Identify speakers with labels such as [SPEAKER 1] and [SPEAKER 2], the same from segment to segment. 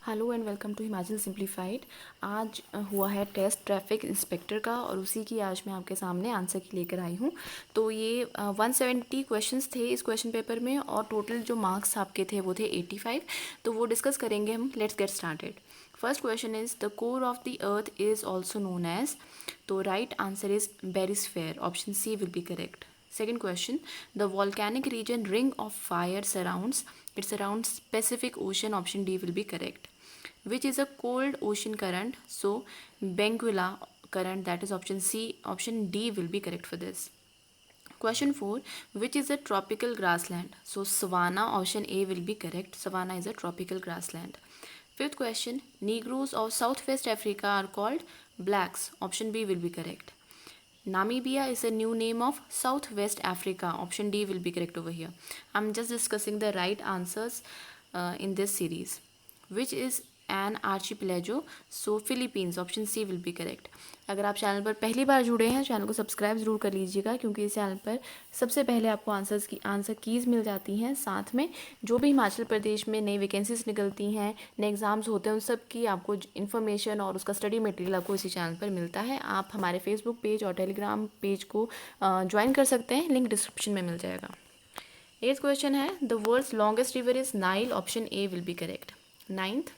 [SPEAKER 1] Hello and welcome to Himachal simplified. आज हुआ है टेस्ट ट्रैफिक इंस्पेक्टर का और उसी की आज मैं आपके सामने आंसर की लेकर आई हूँ। तो ये 170 क्वेश्चंस थे इस क्वेश्चन पेपर में और टोटल जो मार्क्स आपके थे वो थे 85। तो वो डिस्कस करेंगे हम। Let's get started. First question is the core of the earth is also known as. तो right answer is barysphere, option C will be correct. Second question, the volcanic region Ring of Fire surrounds Pacific Ocean, option D will be correct. Which is a cold ocean current? So Benguela current, that is option C, option D will be correct for this. Question 4, which is a tropical grassland? So savanna, option A will be correct. Savanna is a tropical grassland. Fifth question, Negroes of Southwest Africa are called blacks, option B will be correct. Namibia is a new name of Southwest Africa. Option D will be correct over here. I'm just discussing the right answers in this series. Which is an archipelago? So Philippines. Option C will be correct. अगर आप channel पर पहली बार जुड़े हैं, channel को subscribe ज़रूर कर लीजिएगा क्योंकि इस चैनल पर सबसे पहले आपको आंसर कीज़ मिल जाती हैं। साथ में जो भी हिमाचल प्रदेश में नई वैकेंसीज निकलती हैं, नए एग्ज़ाम्स होते हैं, उन सब की आपको इन्फॉर्मेशन और उसका स्टडी मटेरियल आपको इसी चैनल पर मिलता है। आप हमारे फेसबुक पेज और टेलीग्राम पेज को ज्वाइन कर सकते हैं, लिंक डिस्क्रिप्शन में मिल जाएगा। 8th क्वेश्चन है, the world's longest river is Nile, option A will be correct. 9th,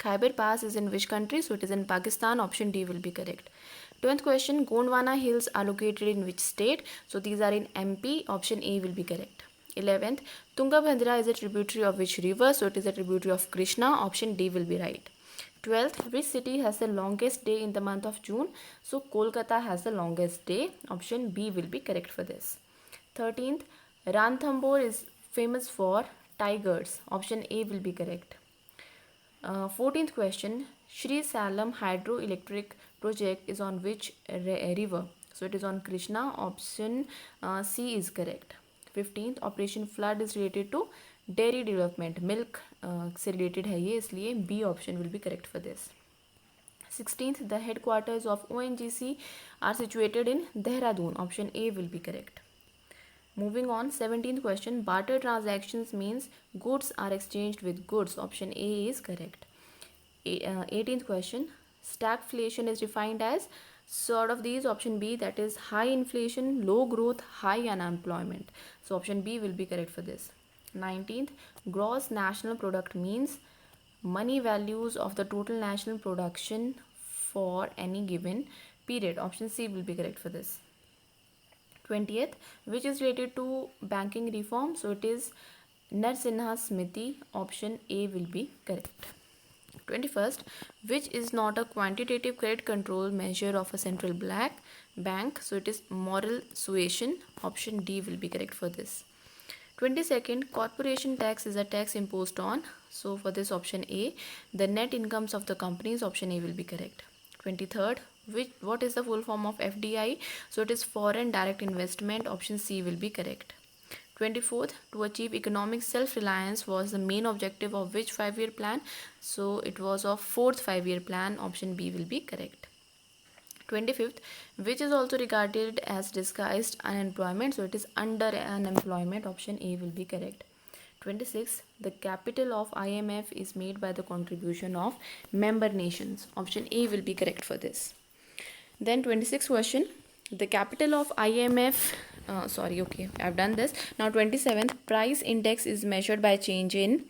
[SPEAKER 1] Khyber Pass is in which country? So it is in Pakistan. Option D will be correct. 10th question, Gondwana Hills are located in which state? So these are in MP. Option A will be correct. 11th, Tungabhadra is a tributary of which river? So it is a tributary of Krishna. Option D will be right. 12th, which city has the longest day in the month of June? So Kolkata has the longest day. Option B will be correct for this. 13th, Ranthambore is famous for tigers. Option A will be correct. 14th question, Shri Salam hydroelectric project is on which river? So it is on Krishna. Option C is correct. 15th, Operation Flood is related to dairy development, milk से related है ये, इसलिए B option will be correct for this. 16th, the headquarters of ONGC are situated in Dehradun. Option A will be correct. Moving on, 17th question, barter transactions means goods are exchanged with goods. Option A is correct. 18th question, stagflation is defined as sort of these. Option B, that is high inflation, low growth, high unemployment. So option B will be correct for this. 19th, gross national product means money values of the total national production for any given period. Option C will be correct for this. 20th, which is related to banking reform? So it is Narsinha Smiti. Option A will be correct. 21st, which is not a quantitative credit control measure of a central bank? So it is moral suasion. Option D will be correct for this. 22nd, corporation tax is a tax imposed on. So for this, option A, the net incomes of the companies. Option A will be correct. 23rd, what is the full form of FDI? So it is foreign direct investment. Option C will be correct. 24th, to achieve economic self-reliance was the main objective of which 5-year plan? So it was of 4th 5-year plan. Option B will be correct. 25th, which is also regarded as disguised unemployment? So it is under unemployment. Option A will be correct. 26th, the capital of IMF is made by the contribution of member nations. Option A will be correct for this. Then 26th question, the capital of IMF, I've done this. Now 27th, price index is measured by change in.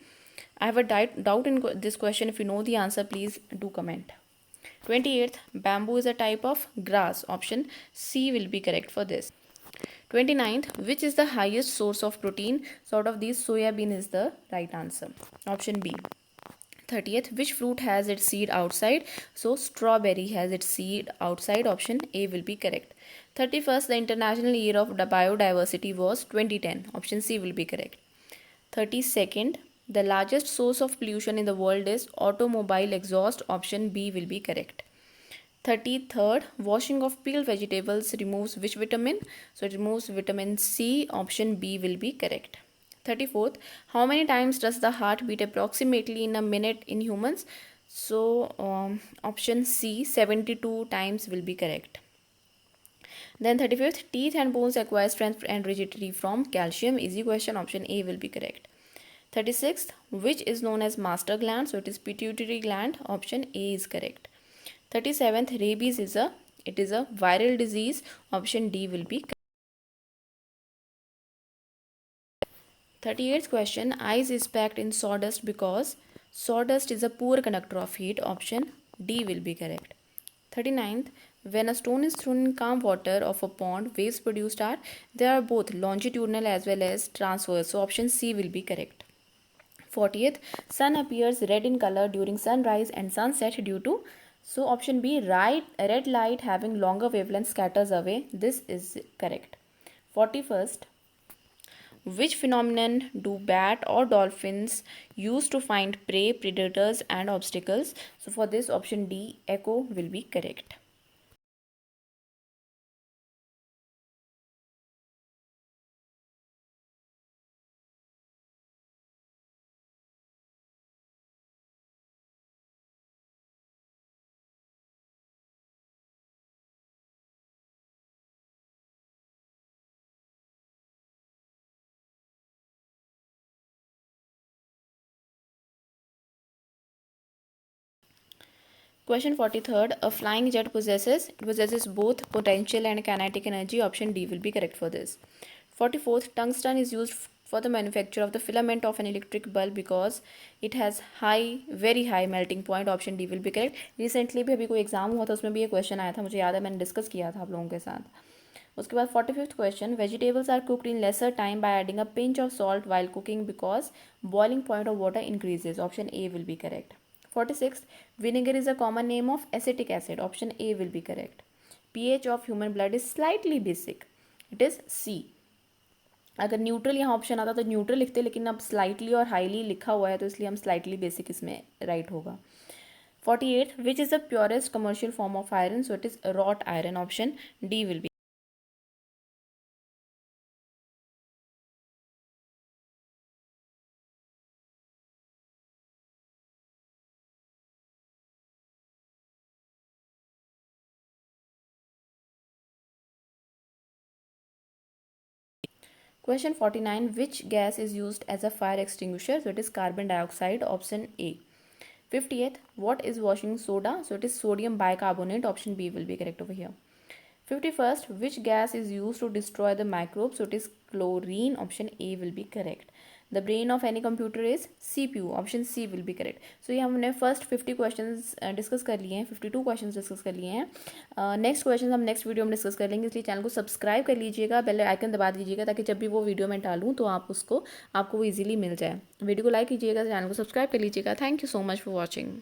[SPEAKER 1] I have a doubt in this question. If you know the answer, please do comment. 28th, bamboo is a type of grass. Option C will be correct for this. 29th, which is the highest source of protein? So out of these, soya bean is the right answer. Option B. 30th, which fruit has its seed outside? So strawberry has its seed outside. Option A will be correct. 31st, the international year of biodiversity was 2010. Option C will be correct. 32nd, the largest source of pollution in the world is automobile exhaust. Option B will be correct. 33rd, washing of peeled vegetables removes which vitamin? So it removes vitamin C. Option B will be correct. 34th, how many times does the heart beat approximately in a minute in humans? So option C, 72 times will be correct. Then 35th, teeth and bones acquire strength and rigidity from calcium. Easy question. Option A will be correct. 36th, which is known as master gland, so it is pituitary gland, option A is correct. 37th, rabies is a viral disease, option D will be correct. 38th question, ice is packed in sawdust because sawdust is a poor conductor of heat, option D will be correct. 39th, when a stone is thrown in calm water of a pond, waves produced are, they are both longitudinal as well as transverse, so option C will be correct. 40th, sun appears red in color during sunrise and sunset due to, so option B, red light having longer wavelength scatters away, this is correct. 41st, which phenomenon do bat or dolphins use to find prey, predators and obstacles? So for this, option D, echo will be correct. Question 43rd, a flying jet possesses both potential and kinetic energy. Option D will be correct for this. 44th, tungsten is used for the manufacture of the filament of an electric bulb because it has very high melting point. Option D will be correct. Recently भी अभी कोई exam हुआ था, उसमें भी ये question आया था, मुझे याद है, मैंने डिस्कस किया था आप लोगों के साथ. उसके बाद 45th question, vegetables are cooked in lesser time by adding a pinch of salt while cooking because boiling point of water increases. Option A will be correct. 46th, vinegar is a common name of acetic acid. Option A will be correct. pH of human blood is slightly basic. It is C. अगर neutral यहाँ option आता तो neutral लिखते, लेकिन अब slightly और highly लिखा हुआ है तो इसलिए हम स्लाइटली बेसिक इसमें राइट होगा. 48, which is the purest commercial form of iron? So it is wrought iron. Option D will be. Question 49, which gas is used as a fire extinguisher? So it is carbon dioxide. Option A. 50th, what is washing soda? So it is sodium bicarbonate. Option B will be correct over here. 51st, which gas is used to destroy the microbes? So it is chlorine. Option A will be correct. The brain of any computer is CPU. Option C will be correct. So ये हमने first 50 questions discuss कर लिए हैं, 52 questions discuss कर लिए हैं. Next question हम next video में डिस्कस कर लेंगे, इसलिए चैनल को सब्सक्राइब कर लीजिएगा, बेल आइकन दबा दीजिएगा ताकि जब भी वो वीडियो मैं डालूँ तो आपको वो ईजिली मिल जाए. वीडियो को लाइक कीजिएगा, चैनल को सब्सक्राइब कर लीजिएगा. Thank you so much for watching.